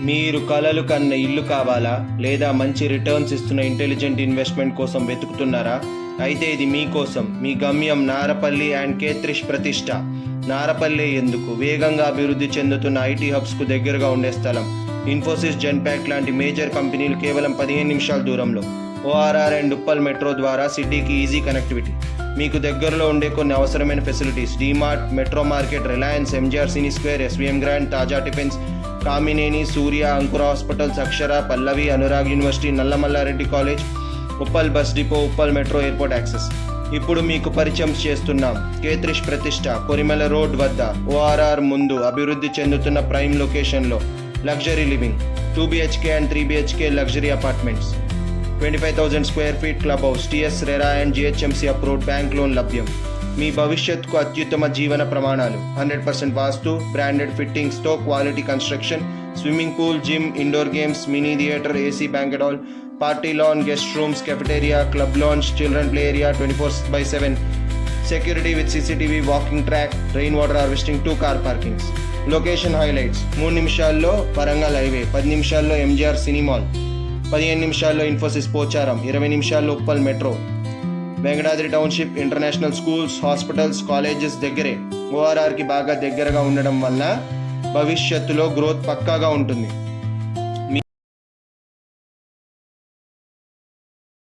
మీరు కలలు కన్న ఇల్లు కావాలా లేదా మంచి రిటర్న్స్ ఇస్తున్న ఇంటెలిజెంట్ ఇన్వెస్ట్మెంట్ కోసం వెతుకుతున్నారా? అయితే ఇది మీకోసం. మీ గమ్యం నారపల్లి అండ్ కేత్రిష్ ప్రతిష్ట. నారపల్లి ఎందుకు? వేగంగా అభివృద్ధి చెందుతున్న ఐటీ హబ్స్కు దగ్గరగా ఉండే స్థలం. ఇన్ఫోసిస్, జెన్పాక్ట్ లాంటి మేజర్ కంపెనీలు కేవలం 15 నిమిషాల దూరంలో. ఓఆర్ఆర్ అండ్ ఉప్పల్ మెట్రో ద్వారా సిటీకి ఈజీ కనెక్టివిటీ. మీకు దగ్గరలో ఉండే కొన్ని అవసరమైన facilities: DMart, metro market, Reliance, MGR cine square, SVM grand, Taaza tiffins, Kamineni, Surya, Ankura hospitals, Akshara, Pallavi, Anurag university, Nallamallareddy college, Uppal bus depot, Uppal metro airport access. ఇప్పుడు మీకు పరిచయం చేస్తున్నాం కేత్రిష్ ప్రతిష్ట, కొరిమెల రోడ్ వద్ద, ఓఆర్ఆర్ ముందు అభివృద్ధి చెందుతున్న ప్రైమ్ లొకేషన్లో. Luxury living, 2 BHK and 3 BHK luxury apartments, 25,000 square feet club house, TS RERA and GHMC approved bank loan లభ్యం. మీ భవిష్యత్తుకు అత్యుత్తమ జీవన ప్రమాణాలు. 100% వాస్తు, బ్రాండెడ్ ఫిట్టింగ్స్తో quality construction, swimming pool, gym, indoor games, mini theatre, AC banquet hall, party lawn, guest rooms, cafeteria, club lounge, children play area, 24/7 security with CCTV, walking track, rain water harvesting, 2 car parkings. Location highlights: 3 నిమిషాల్లో Warangal highway, 10 నిమిషాల్లో ఎంజీఆర్ సినిమాల్, 15 నిమిషాల్లో ఇన్ఫోసిస్ పోచారం, 20 నిమిషాల్లో Uppal metro. Venkatadri township, international schools, hospitals, colleges దగ్గరే. ఓఆర్ఆర్కి బాగా దగ్గరగా ఉండడం వల్ల భవిష్యత్తులో గ్రోత్ పక్కాగా ఉంటుంది.